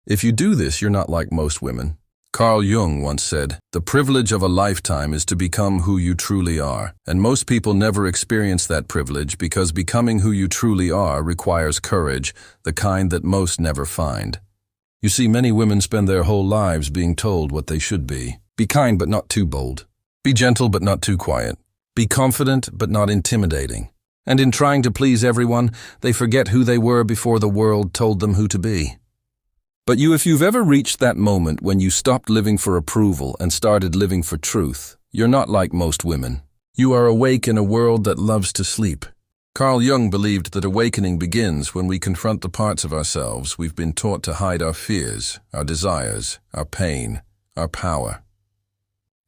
If you do this, you're not like most women. Carl Jung once said, "The privilege of a lifetime is to become who you truly are." And most people never experience that privilege because becoming who you truly are requires courage, the kind that most never find. You see, many women spend their whole lives being told what they should be. Be kind but not too bold. Be gentle but not too quiet. Be confident but not intimidating. And in trying to please everyone, they forget who they were before the world told them who to be. But if you've ever reached that moment when you stopped living for approval and started living for truth, you're not like most women. You are awake in a world that loves to sleep. Carl Jung believed that awakening begins when we confront the parts of ourselves we've been taught to hide: our fears, our desires, our pain, our power.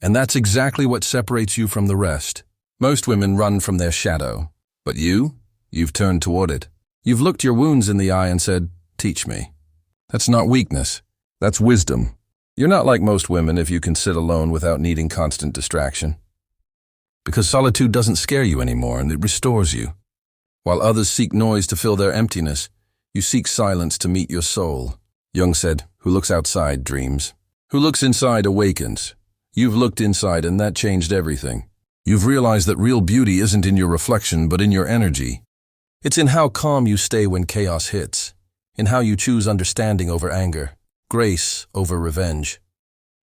And that's exactly what separates you from the rest. Most women run from their shadow. But you've turned toward it. You've looked your wounds in the eye and said, "Teach me." That's not weakness. That's wisdom. You're not like most women if you can sit alone without needing constant distraction. Because solitude doesn't scare you anymore and it restores you. While others seek noise to fill their emptiness, you seek silence to meet your soul. Jung said, "Who looks outside dreams. Who looks inside awakens." You've looked inside and that changed everything. You've realized that real beauty isn't in your reflection but in your energy. It's in how calm you stay when chaos hits. In how you choose understanding over anger, grace over revenge.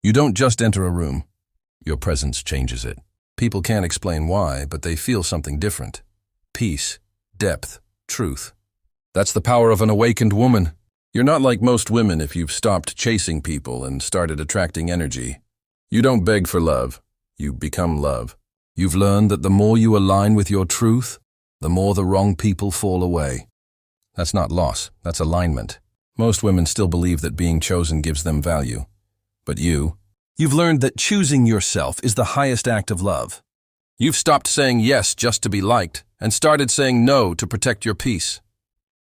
You don't just enter a room. Your presence changes it. People can't explain why, but they feel something different. Peace, depth, truth. That's the power of an awakened woman. You're not like most women if you've stopped chasing people and started attracting energy. You don't beg for love. You become love. You've learned that the more you align with your truth, the more the wrong people fall away. That's not loss, that's alignment. Most women still believe that being chosen gives them value. But you've learned that choosing yourself is the highest act of love. You've stopped saying yes just to be liked and started saying no to protect your peace.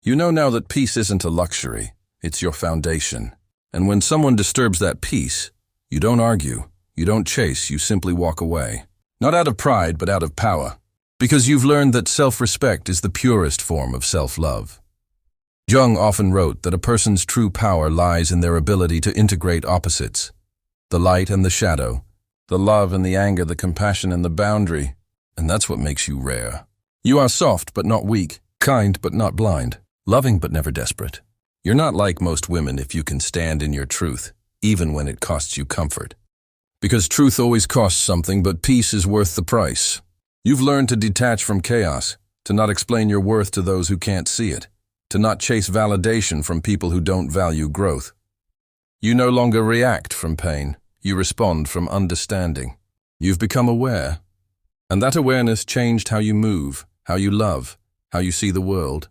You know now that peace isn't a luxury, it's your foundation. And when someone disturbs that peace, you don't argue, you don't chase, you simply walk away. Not out of pride, but out of power. Because you've learned that self-respect is the purest form of self-love. Jung often wrote that a person's true power lies in their ability to integrate opposites, the light and the shadow, the love and the anger, the compassion and the boundary, and that's what makes you rare. You are soft but not weak, kind but not blind, loving but never desperate. You're not like most women if you can stand in your truth, even when it costs you comfort. Because truth always costs something, but peace is worth the price. You've learned to detach from chaos, to not explain your worth to those who can't see it, to not chase validation from people who don't value growth. You no longer react from pain, you respond from understanding. You've become aware, and that awareness changed how you move, how you love, how you see the world.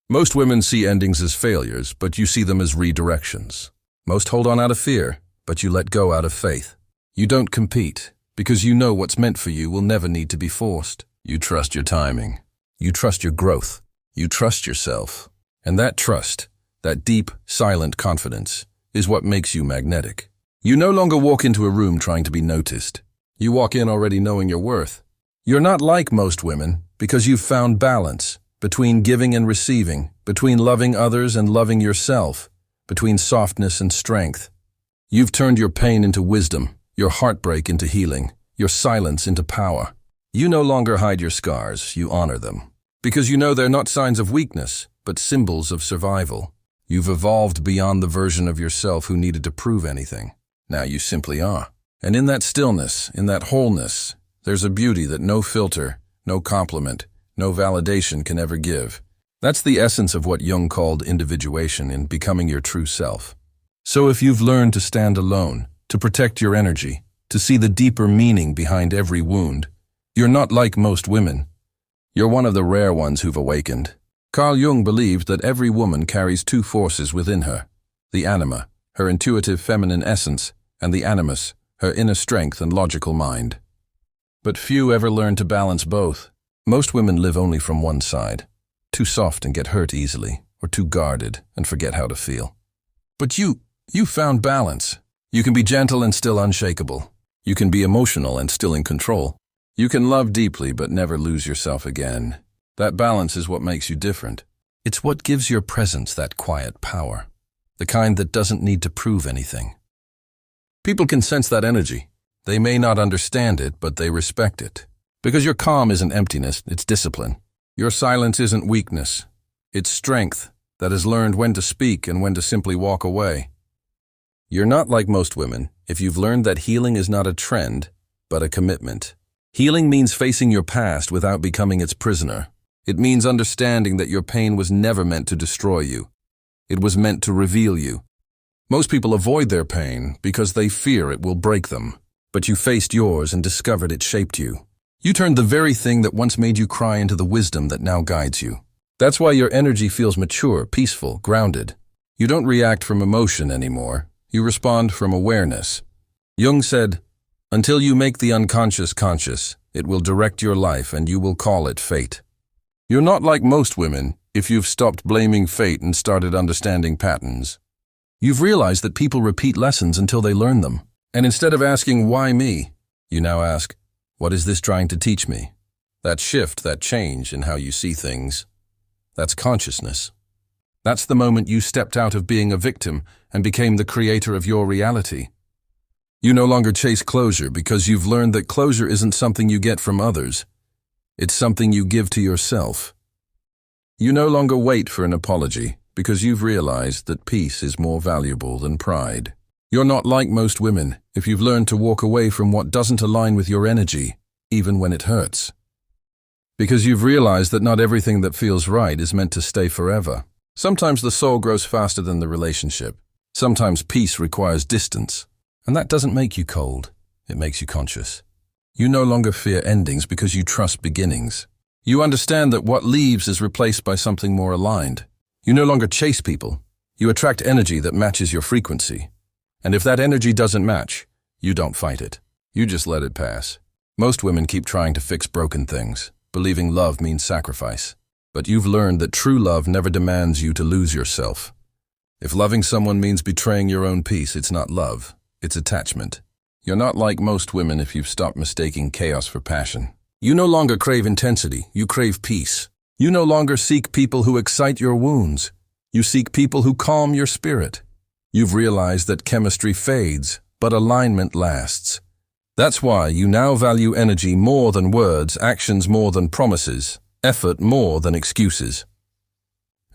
Most women see endings as failures, but you see them as redirections. Most hold on out of fear, but you let go out of faith. You don't compete, because you know what's meant for you will never need to be forced. You trust your timing. You trust your growth. You trust yourself. And that trust, that deep, silent confidence, is what makes you magnetic. You no longer walk into a room trying to be noticed. You walk in already knowing your worth. You're not like most women because you've found balance between giving and receiving, between loving others and loving yourself, between softness and strength. You've turned your pain into wisdom, your heartbreak into healing, your silence into power. You no longer hide your scars, you honor them. Because you know they're not signs of weakness, but symbols of survival. You've evolved beyond the version of yourself who needed to prove anything. Now you simply are. And in that stillness, in that wholeness, there's a beauty that no filter, no compliment, no validation can ever give. That's the essence of what Jung called individuation in becoming your true self. So if you've learned to stand alone, to protect your energy, to see the deeper meaning behind every wound, you're not like most women. You're one of the rare ones who've awakened. Carl Jung believed that every woman carries two forces within her: the anima, her intuitive feminine essence, and the animus, her inner strength and logical mind. But few ever learn to balance both. Most women live only from one side, too soft and get hurt easily, or too guarded and forget how to feel. But you found balance. You can be gentle and still unshakable. You can be emotional and still in control. You can love deeply but never lose yourself again. That balance is what makes you different. It's what gives your presence that quiet power. the kind that doesn't need to prove anything. People can sense that energy. They may not understand it, but they respect it. Because your calm isn't emptiness, it's discipline. Your silence isn't weakness. It's strength that has learned when to speak and when to simply walk away. You're not like most women if you've learned that healing is not a trend, but a commitment. Healing means facing your past without becoming its prisoner. It means understanding that your pain was never meant to destroy you. It was meant to reveal you. Most people avoid their pain because they fear it will break them. But you faced yours and discovered it shaped you. You turned the very thing that once made you cry into the wisdom that now guides you. That's why your energy feels mature, peaceful, grounded. You don't react from emotion anymore. You respond from awareness. Jung said, "Until you make the unconscious conscious, it will direct your life and you will call it fate." You're not like most women if you've stopped blaming fate and started understanding patterns. You've realized that people repeat lessons until they learn them. And instead of asking, "Why me?" you now ask, "What is this trying to teach me?" That shift, that change in how you see things, that's consciousness. That's the moment you stepped out of being a victim and became the creator of your reality. You no longer chase closure because you've learned that closure isn't something you get from others. It's something you give to yourself. You no longer wait for an apology because you've realized that peace is more valuable than pride. You're not like most women if you've learned to walk away from what doesn't align with your energy, even when it hurts. Because you've realized that not everything that feels right is meant to stay forever. Sometimes the soul grows faster than the relationship. Sometimes peace requires distance. And that doesn't make you cold, it makes you conscious. You no longer fear endings because you trust beginnings. You understand that what leaves is replaced by something more aligned. You no longer chase people. You attract energy that matches your frequency. And if that energy doesn't match, you don't fight it. You just let it pass. Most women keep trying to fix broken things, believing love means sacrifice. But you've learned that true love never demands you to lose yourself. If loving someone means betraying your own peace, it's not love, it's attachment. You're not like most women if you've stopped mistaking chaos for passion. You no longer crave intensity, you crave peace. You no longer seek people who excite your wounds. You seek people who calm your spirit. You've realized that chemistry fades, but alignment lasts. That's why you now value energy more than words, actions more than promises, effort more than excuses.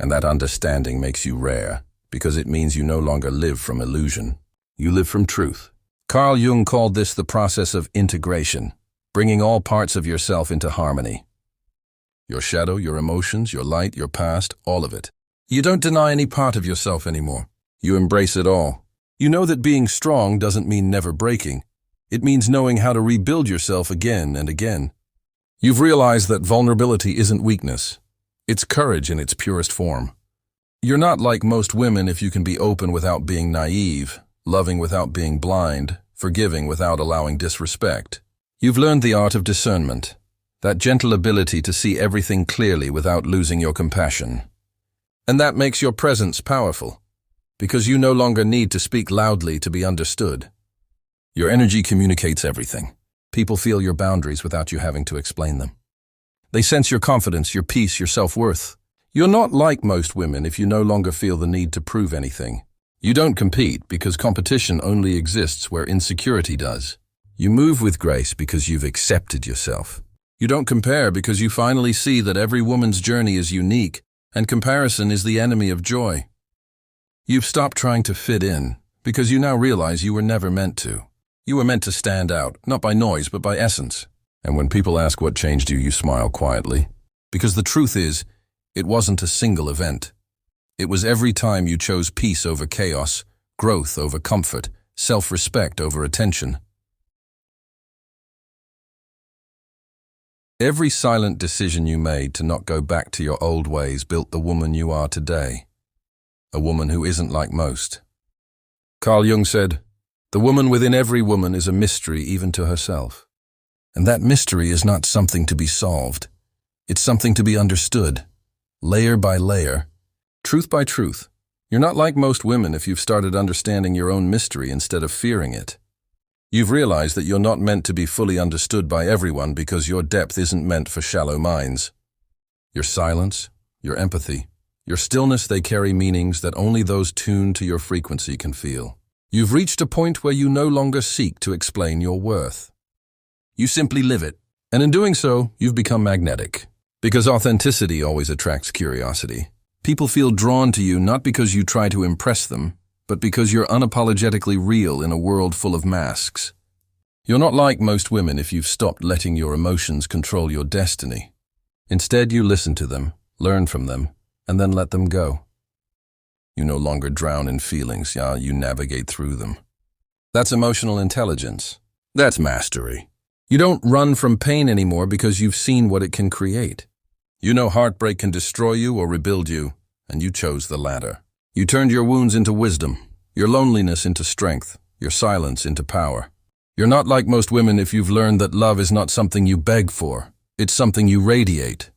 And that understanding makes you rare, because it means you no longer live from illusion. You live from truth. Carl Jung called this the process of integration, bringing all parts of yourself into harmony. Your shadow, your emotions, your light, your past, all of it. You don't deny any part of yourself anymore. You embrace it all. You know that being strong doesn't mean never breaking. It means knowing how to rebuild yourself again and again. You've realized that vulnerability isn't weakness. It's courage in its purest form. You're not like most women if you can be open without being naive, loving without being blind, forgiving without allowing disrespect. You've learned the art of discernment, that gentle ability to see everything clearly without losing your compassion. And that makes your presence powerful, because you no longer need to speak loudly to be understood. Your energy communicates everything. People feel your boundaries without you having to explain them. They sense your confidence, your peace, your self-worth. You're not like most women if you no longer feel the need to prove anything. You don't compete because competition only exists where insecurity does. You move with grace because you've accepted yourself. You don't compare because you finally see that every woman's journey is unique, and comparison is the enemy of joy. You've stopped trying to fit in because you now realize you were never meant to. You were meant to stand out, not by noise, but by essence. And when people ask what changed you, you smile quietly. Because the truth is, it wasn't a single event. It was every time you chose peace over chaos, growth over comfort, self-respect over attention. Every silent decision you made to not go back to your old ways built the woman you are today. A woman who isn't like most. Carl Jung said, "The woman within every woman is a mystery even to herself." And that mystery is not something to be solved. It's something to be understood, layer by layer, truth by truth. You're not like most women if you've started understanding your own mystery instead of fearing it. You've realized that you're not meant to be fully understood by everyone because your depth isn't meant for shallow minds. Your silence, your empathy, Your stillness, they carry meanings that only those tuned to your frequency can feel. You've reached a point where you no longer seek to explain your worth. You simply live it. And in doing so, you've become magnetic. Because authenticity always attracts curiosity. People feel drawn to you not because you try to impress them, but because you're unapologetically real in a world full of masks. You're not like most women if you've stopped letting your emotions control your destiny. Instead, you listen to them, learn from them, and then let them go. You no longer drown in feelings, you navigate through them. That's emotional intelligence. That's mastery. You don't run from pain anymore because you've seen what it can create. You know heartbreak can destroy you or rebuild you, and you chose the latter. You turned your wounds into wisdom, your loneliness into strength, your silence into power. You're not like most women if you've learned that love is not something you beg for, it's something you radiate.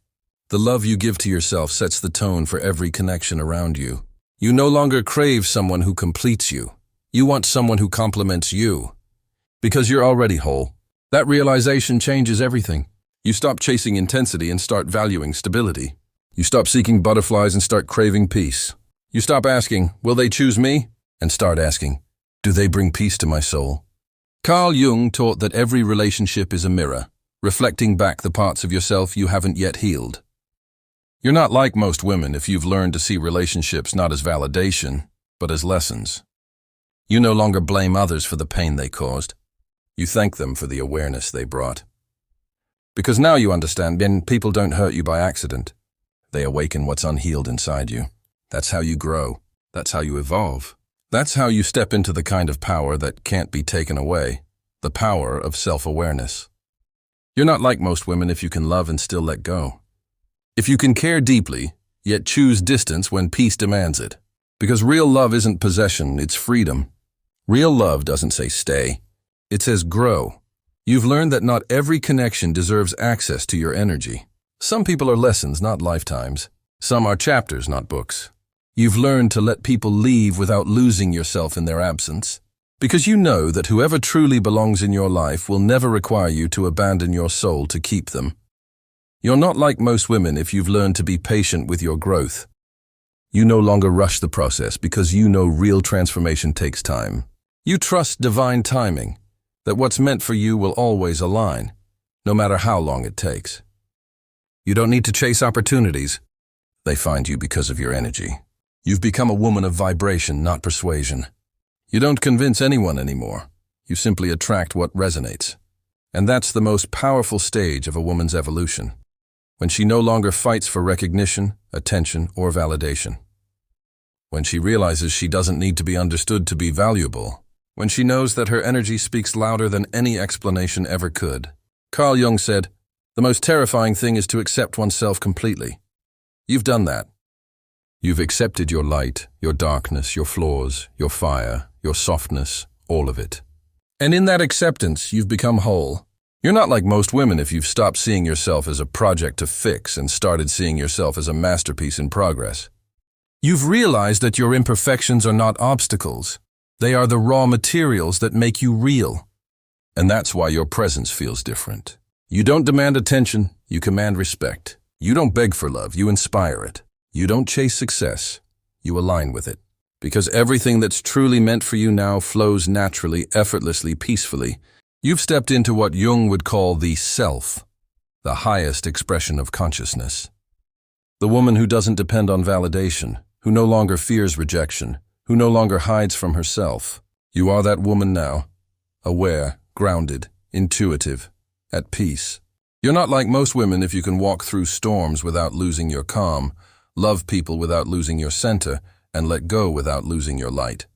The love you give to yourself sets the tone for every connection around you. You no longer crave someone who completes you. You want someone who complements you. Because you're already whole. That realization changes everything. You stop chasing intensity and start valuing stability. You stop seeking butterflies and start craving peace. You stop asking, will they choose me? And start asking, do they bring peace to my soul? Carl Jung taught that every relationship is a mirror, reflecting back the parts of yourself you haven't yet healed. You're not like most women if you've learned to see relationships not as validation, but as lessons. You no longer blame others for the pain they caused. You thank them for the awareness they brought. Because now you understand, people don't hurt you by accident. They awaken what's unhealed inside you. That's how you grow. That's how you evolve. That's how you step into the kind of power that can't be taken away, the power of self-awareness. You're not like most women if you can love and still let go. If you can care deeply, yet choose distance when peace demands it. Because real love isn't possession, it's freedom. Real love doesn't say stay. It says grow. You've learned that not every connection deserves access to your energy. Some people are lessons, not lifetimes. Some are chapters, not books. You've learned to let people leave without losing yourself in their absence. Because you know that whoever truly belongs in your life will never require you to abandon your soul to keep them. You're not like most women if you've learned to be patient with your growth. You no longer rush the process because you know real transformation takes time. You trust divine timing, that what's meant for you will always align, no matter how long it takes. You don't need to chase opportunities. They find you because of your energy. You've become a woman of vibration, not persuasion. You don't convince anyone anymore. You simply attract what resonates. And that's the most powerful stage of a woman's evolution. When she no longer fights for recognition, attention, or validation. When she realizes she doesn't need to be understood to be valuable. When she knows that her energy speaks louder than any explanation ever could. Carl Jung said, the most terrifying thing is to accept oneself completely. You've done that. You've accepted your light, your darkness, your flaws, your fire, your softness, all of it. And in that acceptance, you've become whole. You're not like most women if you've stopped seeing yourself as a project to fix and started seeing yourself as a masterpiece in progress. You've realized that your imperfections are not obstacles. They are the raw materials that make you real. And that's why your presence feels different. You don't demand attention, you command respect. You don't beg for love, you inspire it. You don't chase success, you align with it. Because everything that's truly meant for you now flows naturally, effortlessly, peacefully. You've stepped into what Jung would call the self, the highest expression of consciousness. The woman who doesn't depend on validation, who no longer fears rejection, who no longer hides from herself. You are that woman now, aware, grounded, intuitive, at peace. You're not like most women if you can walk through storms without losing your calm, love people without losing your center, and let go without losing your light.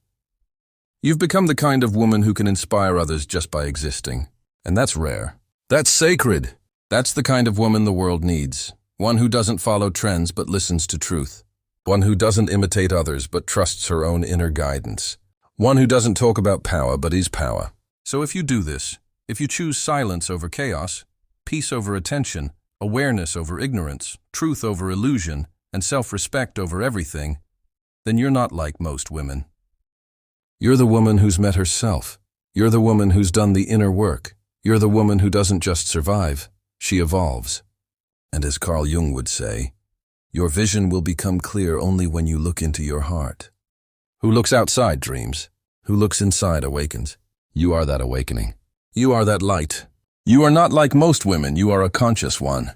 You've become the kind of woman who can inspire others just by existing. And that's rare. That's sacred. That's the kind of woman the world needs. One who doesn't follow trends but listens to truth. One who doesn't imitate others but trusts her own inner guidance. One who doesn't talk about power but is power. So if you do this, if you choose silence over chaos, peace over attention, awareness over ignorance, truth over illusion, and self-respect over everything, then you're not like most women. You're the woman who's met herself. You're the woman who's done the inner work. You're the woman who doesn't just survive, she evolves. And as Carl Jung would say, Your vision will become clear only when you look into your heart. Who looks outside dreams. Who looks inside awakens. You are that awakening. You are that light. You are not like most women, you are a conscious one.